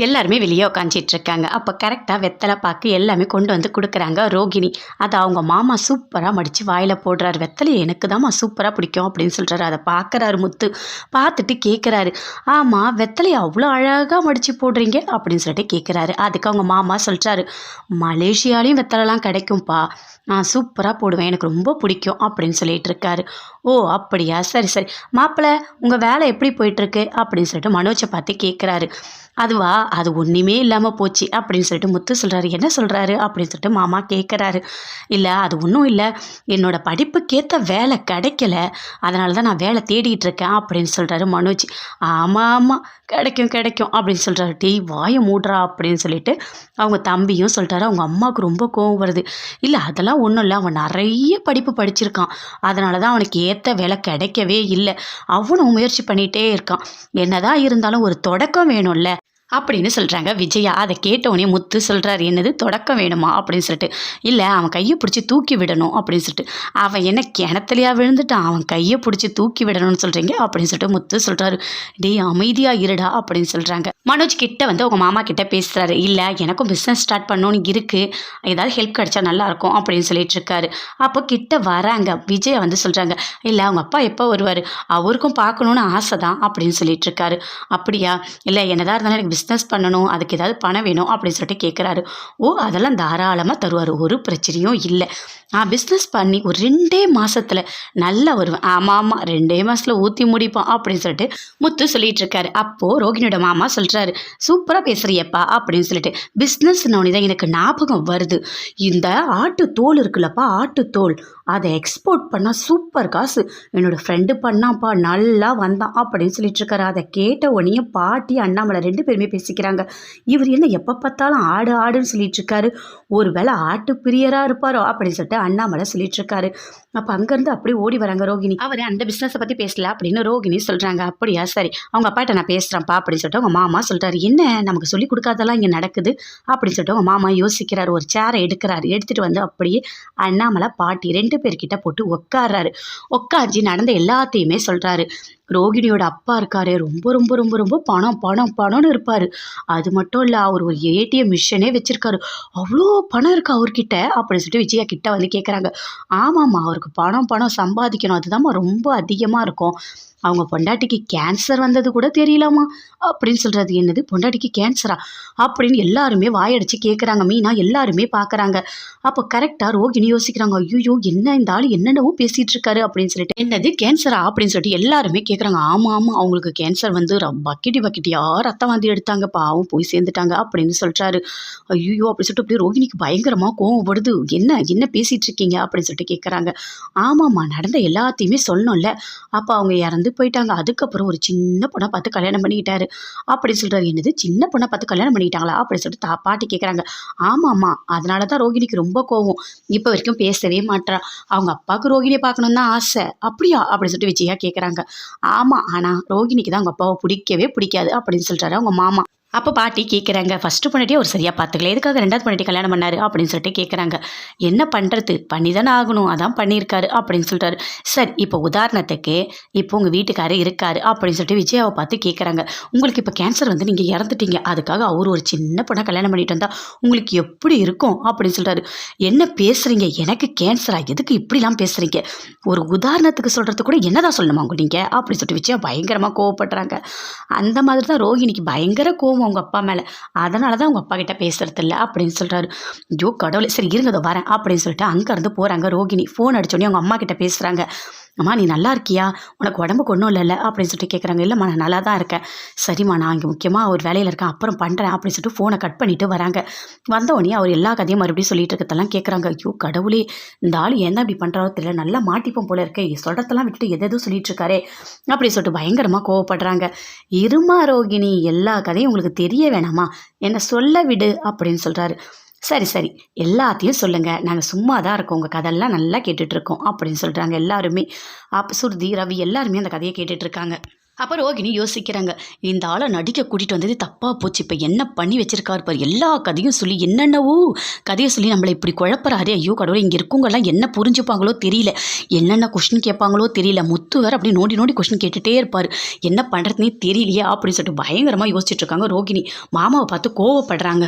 எல்லாருமே வெளியே உட்காந்துட்டு இருக்காங்க. அப்போ கரெக்டாக வெத்தலை பாக்கு எல்லாமே கொண்டு வந்து கொடுக்குறாங்க ரோகிணி. அதை அவங்க மாமா சூப்பராக மடித்து வாயில் போடுறாரு. வெத்தலையை எனக்கு தான்மா சூப்பராக பிடிக்கும் அப்படின்னு சொல்கிறாரு. அதை பார்க்குறாரு முத்து. பார்த்துட்டு கேட்குறாரு, ஆமாம் வெத்தலையை அவ்வளோ அழகாக மடித்து போடுறீங்க அப்படின்னு சொல்லிட்டு கேட்குறாரு. அதுக்கு அவங்க மாமா சொல்கிறாரு, மலேசியாலையும் வெத்தலைலாம் கிடைக்கும்ப்பா, நான் சூப்பராக போடுவேன், எனக்கு ரொம்ப பிடிக்கும் அப்படின்னு சொல்லிட்டு இருக்காரு. ஓ அப்படியா, சரி சரி மாப்பிள்ளை, உங்கள் வேலை எப்படி போயிட்டுருக்கு அப்படின்னு சொல்லிட்டு மனோஜை பார்த்து கேட்குறாரு. அதுவா, அது ஒன்றுமே இல்லாமல் போச்சு அப்படின்னு சொல்லிட்டு முத்து சொல்கிறாரு. என்ன சொல்கிறாரு அப்படின்னு சொல்லிட்டு மாமா கேட்குறாரு. இல்லை அது ஒன்றும் இல்லை, என்னோடய படிப்புக்கேற்ற வேலை கிடைக்கல, அதனால தான் நான் வேலை தேடிகிட்டு இருக்கேன் அப்படின்னு சொல்கிறாரு மனோஜ். ஆமாம் ஆமாம், கிடைக்கும் கிடைக்கும் அப்படின்னு சொல்கிறாரு. டேய் வாயை மூடுறா அப்படின்னு சொல்லிட்டு அவங்க தம்பியும் சொல்லிட்டாரு. அவங்க அம்மாவுக்கு ரொம்ப கோவம் வருது. இல்லை அதெல்லாம் ஒன்றும் இல்லை, அவன் நிறைய படிப்பு படிச்சிருக்கான், அதனால தான் அவனுக்கு ஏற்ற வேலை கிடைக்கவே இல்லை, அவனும் முயற்சி பண்ணிகிட்டே இருக்கான், என்னதான் இருந்தாலும் ஒரு தொடக்கம் வேணும்ல அப்படின்னு சொல்கிறாங்க விஜயா. அதை கேட்டவுடனே முத்து சொல்கிறாரு, என்னது தொடக்கம் வேணுமா அப்படின்னு சொல்லிட்டு. இல்லை அவன் கையை பிடிச்சி தூக்கி விடணும் அப்படின்னு சொல்லிட்டு. அவன் என்ன கிணத்துலையா விழுந்துட்டான், அவன் கையை பிடிச்சி தூக்கி விடணும்னு சொல்கிறீங்க அப்படின்னு சொல்லிட்டு முத்து சொல்கிறாரு. டேய் அமைதியாக இருடா அப்படின்னு சொல்கிறாங்க. மனோஜ் கிட்ட வந்து அவங்க மாமா கிட்ட பேசுகிறாரு. இல்லை எனக்கும் பிஸ்னஸ் ஸ்டார்ட் பண்ணணும்னு இருக்குது, ஏதாவது ஹெல்ப் கிடைச்சா நல்லாயிருக்கும் அப்படின்னு சொல்லிட்டு இருக்காரு. அப்போ கிட்ட வராங்க. விஜயா வந்து சொல்கிறாங்க, இல்லை அவங்க அப்பா எப்போ வருவார், அவருக்கும் பார்க்கணுன்னு ஆசை தான் அப்படின்னு சொல்லிட்டு இருக்காரு. அப்படியா, இல்லை என்னதான் இருந்தாலும் எனக்கு பிஸ்னஸ் பண்ணணும், அதுக்கு ஏதாவது பணம் வேணும் அப்படின்னு சொல்லிட்டு கேட்குறாரு. ஓ அதெல்லாம் தாராளமாக தருவார், ஒரு பிரச்சனையும் இல்லை, நான் பிஸ்னஸ் பண்ணி ஒரு 2 மாதத்தில் நல்லா வருவேன். ஆமாம் ஆமாம் 2 மாதத்தில் ஊற்றி முடிப்போம் அப்படின்னு சொல்லிட்டு முத்து சொல்லிட்டு இருக்காரு. அப்போது ரோகிணியோட மாமா சொல்கிறாரு, சூப்பராக பேசுகிறியப்பா அப்படின்னு சொல்லிட்டு. பிஸ்னஸ்னோடனே தான் எனக்கு ஞாபகம் வருது, இந்த ஆட்டு தோல் இருக்குல்லப்பா, ஆட்டு தோல், அதை எக்ஸ்போர்ட் பண்ணால் சூப்பர் காசு, என்னோடய ஃப்ரெண்டு பண்ணாப்பா நல்லா வந்தான் அப்படின்னு சொல்லிட்டு இருக்காரு. அதை கேட்ட உடனே பாட்டி அண்ணாமலை 2 பேருமே பேசிக்கிறாங்க. இவர் என்ன எப்போ பார்த்தாலும் ஆடு ஆடுன்னு சொல்லிட்டு இருக்காரு, ஒரு வேளை ஆட்டு பிரியராக இருப்பாரோ அப்படின்னு சொல்லிட்டு அண்ணாமலை சொல்லிட்டு இருக்காரு. அப்போ அங்கேருந்து அப்படியே ஓடி வராங்க ரோகிணி. அவர் அந்த பிஸ்னஸை பற்றி பேசல அப்படின்னு ரோகிணி சொல்கிறாங்க. அப்படியா சரி, அவங்க அப்பாட்ட நான் பேசுகிறேன்ப்பா அப்படின்னு சொல்லிட்டு அவங்க மாமா சொல்கிறாரு. என்ன நமக்கு சொல்லி கொடுக்காதெல்லாம் இங்கே நடக்குது அப்படின்னு சொல்லிட்டு அவங்க மாமா யோசிக்கிறாரு. ஒரு சேரை எடுக்கிறாரு, எடுத்துகிட்டு வந்து அப்படியே அண்ணாமலை பாட்டி 2 பேர்கிட்ட போட்டு உட்கார்றாரு. உட்காந்து நடந்த எல்லாத்தையுமே சொல்கிறாரு. ரோகிணியோட அப்பா இருக்காரு, ரொம்ப ரொம்ப ரொம்ப ரொம்ப பணம் பணம் பணம்னு இருப்பார், அது மட்டும் இல்லை அவர் ஒரு ஏடிஎம் மிஷினே வச்சுருக்காரு, அவ்வளோ பணம் இருக்குது அவர்கிட்ட அப்படின்னு சொல்லிட்டு விஜயா கிட்ட வந்து கேட்குறாங்க. ஆமாம்மா அவருக்கு பணம் பணம் சம்பாதிக்கணும், அதுதான்மா ரொம்ப அதிகமாக இருக்கும், அவங்க பொண்டாட்டிக்கு கேன்சர் வந்தது கூட தெரியலாமா அப்படின்னு சொல்கிறது. என்னது பொண்டாட்டிக்கு கேன்சரா அப்படின்னு எல்லாருமே வாயடிச்சு கேட்குறாங்க. மீனா எல்லாருமே பார்க்குறாங்க. அப்போ கரெக்டாக ரோகிணி யோசிக்கிறாங்க, ஐயோ என்ன இந்த ஆள் என்னென்னவோ பேசிகிட்டு இருக்காரு அப்படின்னு சொல்லிட்டு. என்னது கேன்சரா அப்படின்னு சொல்லிட்டு எல்லாருமே கேட்குறாங்க. ஆமாம் ஆமாம் அவங்களுக்கு கேன்சர் வந்து பக்கெட்டியாக ரத்தம் வாந்தி எடுத்தாங்க, பாவம் போய் சேர்ந்துட்டாங்க அப்படின்னு சொல்கிறாரு. ஐயோ அப்படின்னு சொல்லிட்டு அப்படியே ரோகிணிக்கு பயங்கரமாக கோவம் வருது. என்ன என்ன பேசிகிட்டு இருக்கீங்க அப்படின்னு சொல்லிட்டு கேட்குறாங்க. ஆமாம்மா நடந்த எல்லாத்தையுமே சொல்லணும்ல, அப்போ அவங்க இறந்து போயிட்டாங்க, அதுக்கப்புறம் ஒரு சின்ன பொண்ணை பார்த்து கல்யாணம் பண்ணிக்கிட்டாரு அப்படின்னு சொல்கிறாரு. என்னது சின்ன பொண்ணை பார்த்து கல்யாணம் பண்ணிக்கிட்டாங்களா அப்படின்னு சொல்லிட்டு பாட்டி கேட்குறாங்க. ஆமாம்மா அதனால தான் ரோகிணிக்கு ரொம்ப கோவம், இப்போ வரைக்கும் பேசவே மாட்டா, அவங்க அப்பாவுக்கு ரோகிணியை பார்க்கணுன்னு தான் ஆசை. அப்படியா அப்படின்னு சொல்லிட்டு விஜயா கேட்குறாங்க. ஆமாம் ஆனால் ரோகிணிக்கு தான் அவங்க அப்பாவை பிடிக்கவே பிடிக்காது அப்படின்னு சொல்கிறாரு அவங்க மாமா. அப்போ பாட்டி கேட்குறாங்க, ஃபஸ்ட்டு பொண்டாட்டியே ஒரு சரியாக பார்த்துக்கல, எதுக்காக 2வது பொண்டாட்டி கல்யாணம் பண்ணார் அப்படின்னு சொல்லிட்டு கேட்குறாங்க. என்ன பண்ணுறது, பண்ணி தானே ஆகணும், அதான் பண்ணியிருக்காரு அப்படின்னு சொல்லிட்டாரு. சரி இப்போ உதாரணத்துக்கு இப்போ உங்கள் வீட்டுக்காரர் இருக்கார் அப்படின்னு சொல்லிட்டு விஜயாவை பார்த்து கேட்குறாங்க. உங்களுக்கு இப்போ கேன்சர் வந்து நீங்கள் இறந்துட்டீங்க, அதுக்காக அவர் ஒரு சின்ன பொண்ணை கல்யாணம் பண்ணிட்டு வந்தால் உங்களுக்கு எப்படி இருக்கும் அப்படின்னு சொல்கிறாரு. என்ன பேசுகிறீங்க, எனக்கு கேன்சரா, எதுக்கு இப்படிலாம் பேசுகிறீங்க, ஒரு உதாரணத்துக்கு சொல்கிறது கூட என்னதான் சொல்லணுமா நீங்கள் அப்படின்னு சொல்லிட்டு விஜயா பயங்கரமாக கோவப்படுறாங்க. அந்த மாதிரி தான் ரோகிணிக்கு பயங்கர கோவம் அவங்க அப்பா மேலே, அதனால தான் அவங்க அப்பா கிட்ட பேசுறது இல்லை அப்படின்னு சொல்கிறாரு. ஐயோ கடவுளே, சரி இருங்க இதோ வரேன் அப்படின்னு சொல்லிட்டு அங்கேருந்து போகிறாங்க ரோகிணி. ஃபோன் அடிச்சோடனே அவங்க அம்மா கிட்ட பேசுகிறாங்க. அம்மா நீ நல்லா இருக்கியா, உனக்கு உடம்புக்கு ஒன்றும் இல்லைல்ல அப்படின்னு சொல்லிட்டு கேட்குறாங்க. இல்லைம்மா நான் நல்லா தான் இருக்கேன். சரிம்மா நான் இங்கே முக்கியமாக ஒரு வேலையில் இருக்கேன், அப்புறம் பண்ணுறேன் அப்படின்னு சொல்லிட்டு ஃபோனை கட் பண்ணிவிட்டு வராங்க. வந்தோடனே அவர் எல்லா கதையும் மறுபடியும் சொல்லிட்டு இருக்கிறதெல்லாம் கேட்குறாங்க. ஐயோ கடவுளே, இந்த ஆள் என்ன இப்படி பண்ணுறாரோ தெரியல, நல்லா மாட்டிப்போம் போல இருக்கே, சொல்கிறதெல்லாம் விட்டுட்டு எதோ சொல்லிட்டு இருக்காரே அப்படி சொல்லிட்டு பயங்கரமாக கோவப்படுறாங்க. இருமா ரோகிணி, எல்லா கதையும் உங்களுக்கு தெரிய வேணாமா, என்னை சொல்ல விடு அப்படின்னு சொல்கிறாரு. சரி சரி எல்லாத்தையும் சொல்லுங்கள், நாங்கள் சும்மா தான் இருக்கோம், உங்கள் கதையெல்லாம் நல்லா கேட்டுட்ருக்கோம் அப்படின்னு சொல்கிறாங்க எல்லாருமே. அப்போ சுருதி ரவி எல்லாருமே அந்த கதையை கேட்டுட்ருக்காங்க. அப்போ ரோகிணி யோசிக்கிறாங்க, இந்த ஆளை நடிக்க கூட்டிகிட்டு வந்தது தப்பாக போச்சு. இப்போ என்ன பண்ணி வச்சிருக்காரு பாரு, எல்லா கதையும் சொல்லி என்னென்னவோ கதையை சொல்லி நம்மளை இப்படி குழப்பறாரு. ஐயோ கடவுளே, இங்கே இருக்கவங்கெல்லாம் என்ன புரிஞ்சுப்பாங்களோ தெரியல, என்னென்ன கொஷின் கேட்பாங்களோ தெரியல. முத்து வேறு அப்படி நோண்டி நோண்டி கொஷின் கேட்டுகிட்டே இருப்பார். என்ன பண்ணுறதுனே தெரியலையா அப்படின்னு சொல்லிட்டு பயங்கரமாக யோசிச்சுட்டு இருக்காங்க ரோகிணி. மாமாவை பார்த்து கோவப்படுறாங்க.